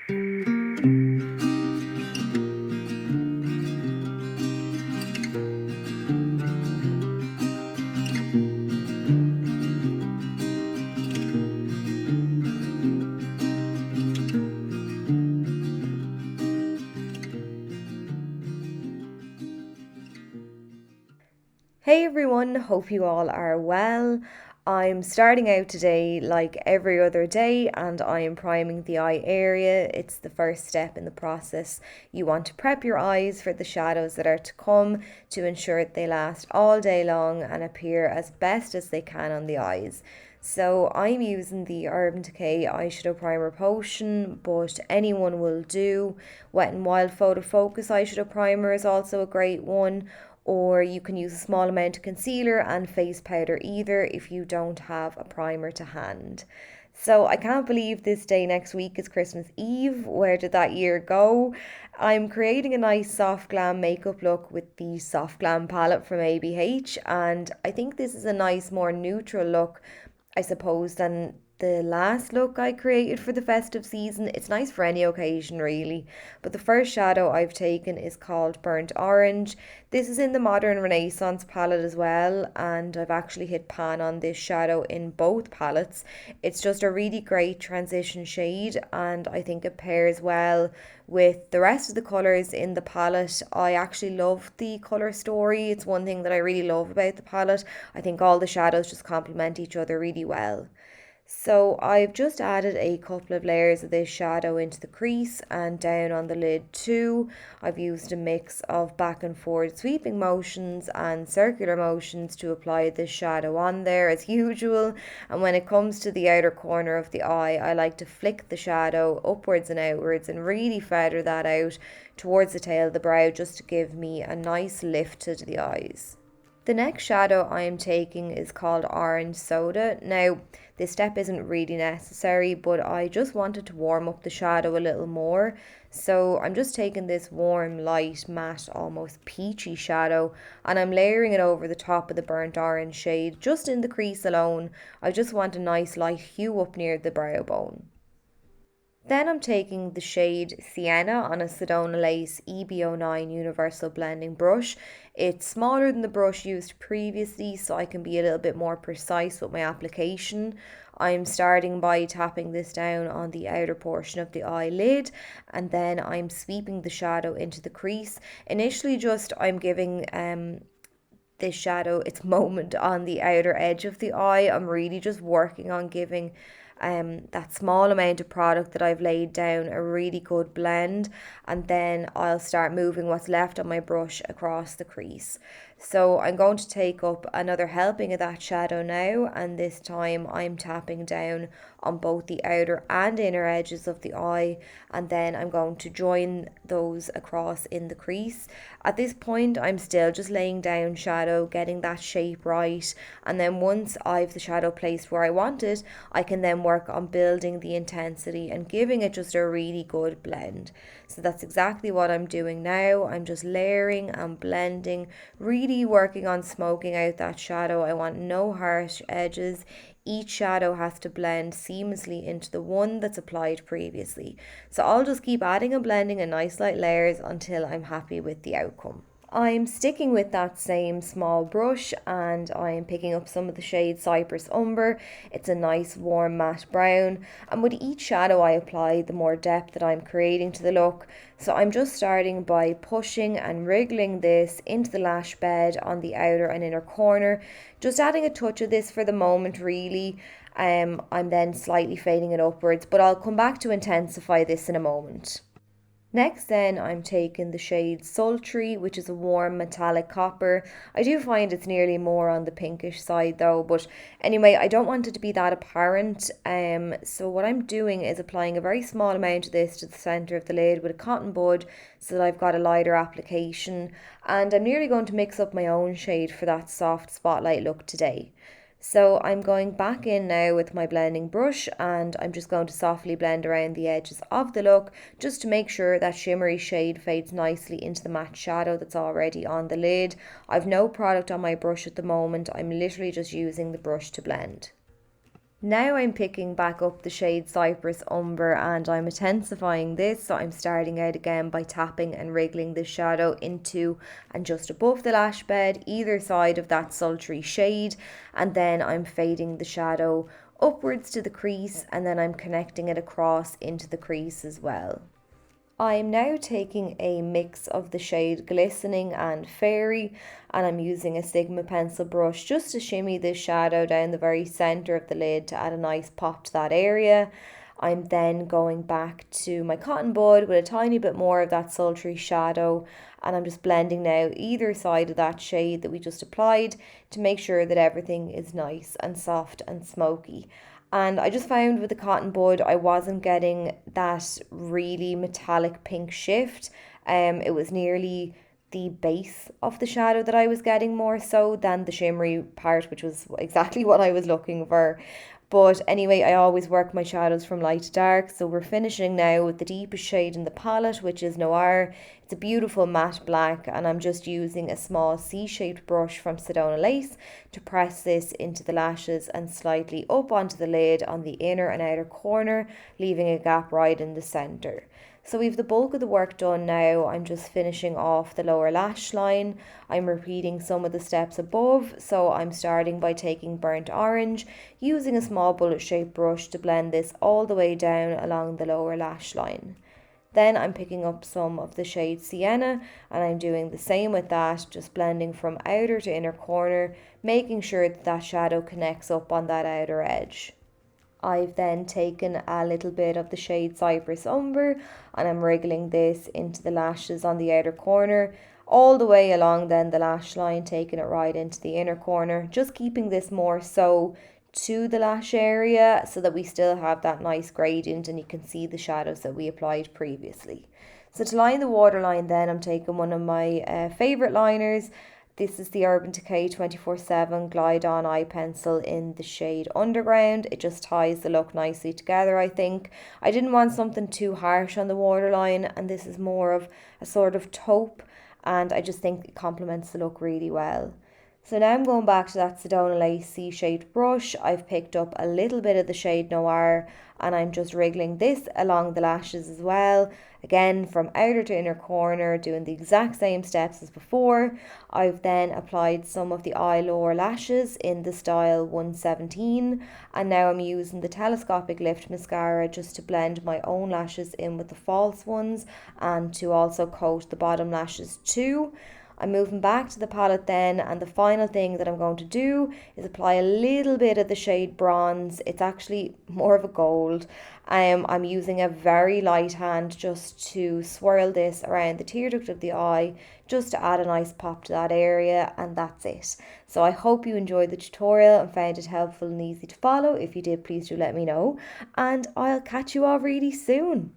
Hey everyone, hope you all are well. I'm starting out today like every other day and I am priming the eye area. It's the first step in the process. You want to prep your eyes for the shadows that are to come to ensure that they last all day long and appear as best as they can on the eyes. So I'm using the Urban Decay eyeshadow primer potion, but anyone will do. Wet n Wild Photo Focus eyeshadow primer is also a great one, or you can use a small amount of concealer and face powder either if you don't have a primer to hand. So I can't believe this day next week is Christmas Eve. Where did that year go? I'm creating a nice soft glam makeup look with the Soft Glam palette from ABH, and I think this is a nice more neutral look, I suppose, than the last look I created for the festive season. It's nice for any occasion, really. But the first shadow I've taken is called Burnt Orange. This is in the Modern Renaissance palette as well, and I've actually hit pan on this shadow in both palettes. It's just a really great transition shade, and I think it pairs well with the rest of the colours in the palette. I actually love the colour story. It's one thing that I really love about the palette. I think all the shadows just complement each other really well. So I've just added a couple of layers of this shadow into the crease and down on the lid too. I've used a mix of back and forward sweeping motions and circular motions to apply this shadow on there as usual. And when it comes to the outer corner of the eye, I like to flick the shadow upwards and outwards and really feather that out towards the tail of the brow just to give me a nice lift to the eyes. The next shadow I am taking is called Orange Soda. Now, this step isn't really necessary, but I just wanted to warm up the shadow a little more. So I'm just taking this warm, light, matte, almost peachy shadow, and I'm layering it over the top of the burnt orange shade, just in the crease alone. I just want a nice light hue up near the brow bone. Then I'm taking the shade Sienna on a Sedona Lace EB09 Universal Blending Brush. It's smaller than the brush used previously, so I can be a little bit more precise with my application. I'm starting by tapping this down on the outer portion of the eyelid, and then I'm sweeping the shadow into the crease. Initially just I'm giving this shadow its moment on the outer edge of the eye. I'm really just working on giving that small amount of product that I've laid down a really good blend, and then I'll start moving what's left on my brush across the crease. So I'm going to take up another helping of that shadow now, and this time I'm tapping down on both the outer and inner edges of the eye, and then I'm going to join those across in the crease. At this point I'm still just laying down shadow, getting that shape right, and then once I've the shadow placed where I want it, I can then work on building the intensity and giving it just a really good blend. So that's exactly what I'm doing now. I'm just layering and blending, really working on smoking out that shadow. I want no harsh edges. Each shadow has to blend seamlessly into the one that's applied previously. So I'll just keep adding and blending in nice light layers until I'm happy with the outcome. I'm sticking with that same small brush and I'm picking up some of the shade Cypress Umber. It's a nice warm matte brown, and with each shadow I apply, the more depth that I'm creating to the look. So I'm just starting by pushing and wriggling this into the lash bed on the outer and inner corner, just adding a touch of this for the moment really. I'm then slightly fading it upwards, but I'll come back to intensify this in a moment. Next then I'm taking the shade Sultry, which is a warm metallic copper. I do find it's nearly more on the pinkish side though, but anyway, I don't want it to be that apparent. So what I'm doing is applying a very small amount of this to the centre of the lid with a cotton bud so that I've got a lighter application, and I'm nearly going to mix up my own shade for that soft spotlight look today. So I'm going back in now with my blending brush and I'm just going to softly blend around the edges of the look just to make sure that shimmery shade fades nicely into the matte shadow that's already on the lid. I've no product on my brush at the moment. I'm literally just using the brush to blend. Now I'm picking back up the shade Cypress Umber and I'm intensifying this. So I'm starting out again by tapping and wriggling the shadow into and just above the lash bed, either side of that sultry shade. And then I'm fading the shadow upwards to the crease and then I'm connecting it across into the crease as well. I'm now taking a mix of the shade Glistening and Fairy and I'm using a Sigma pencil brush just to shimmy this shadow down the very centre of the lid to add a nice pop to that area. I'm then going back to my cotton bud with a tiny bit more of that sultry shadow and I'm just blending now either side of that shade that we just applied to make sure that everything is nice and soft and smoky. And I just found with the cotton bud, I wasn't getting that really metallic pink shift. It was nearly the base of the shadow that I was getting more so than the shimmery part, which was exactly what I was looking for. But anyway, I always work my shadows from light to dark. So we're finishing now with the deepest shade in the palette, which is Noir. It's a beautiful matte black and I'm just using a small C-shaped brush from Sedona Lace to press this into the lashes and slightly up onto the lid on the inner and outer corner, leaving a gap right in the centre. So we've the bulk of the work done now. I'm just finishing off the lower lash line. I'm repeating some of the steps above. So I'm starting by taking burnt orange, using a small bullet shaped brush to blend this all the way down along the lower lash line. Then I'm picking up some of the shade Sienna and I'm doing the same with that, just blending from outer to inner corner, making sure that that shadow connects up on that outer edge. I've then taken a little bit of the shade Cypress Umber and I'm wriggling this into the lashes on the outer corner, all the way along then the lash line, taking it right into the inner corner, just keeping this more so to the lash area so that we still have that nice gradient and you can see the shadows that we applied previously. So to line the waterline then, I'm taking one of my favourite liners. This is the Urban Decay 24/7 Glide On Eye Pencil in the shade Underground. It just ties the look nicely together, I think. I didn't want something too harsh on the waterline and this is more of a sort of taupe and I just think it complements the look really well. So now I'm going back to that Sedona Lace C-shaped brush. I've picked up a little bit of the shade Noir and I'm just wriggling this along the lashes as well. Again, from outer to inner corner, doing the exact same steps as before. I've then applied some of the eye lower lashes in the style 117 and now I'm using the telescopic lift mascara just to blend my own lashes in with the false ones and to also coat the bottom lashes too. I'm moving back to the palette then and the final thing that I'm going to do is apply a little bit of the shade Bronze. It's actually more of a gold. I'm using a very light hand just to swirl this around the tear duct of the eye just to add a nice pop to that area and that's it. So I hope you enjoyed the tutorial and found it helpful and easy to follow. If you did, please do let me know and I'll catch you all really soon.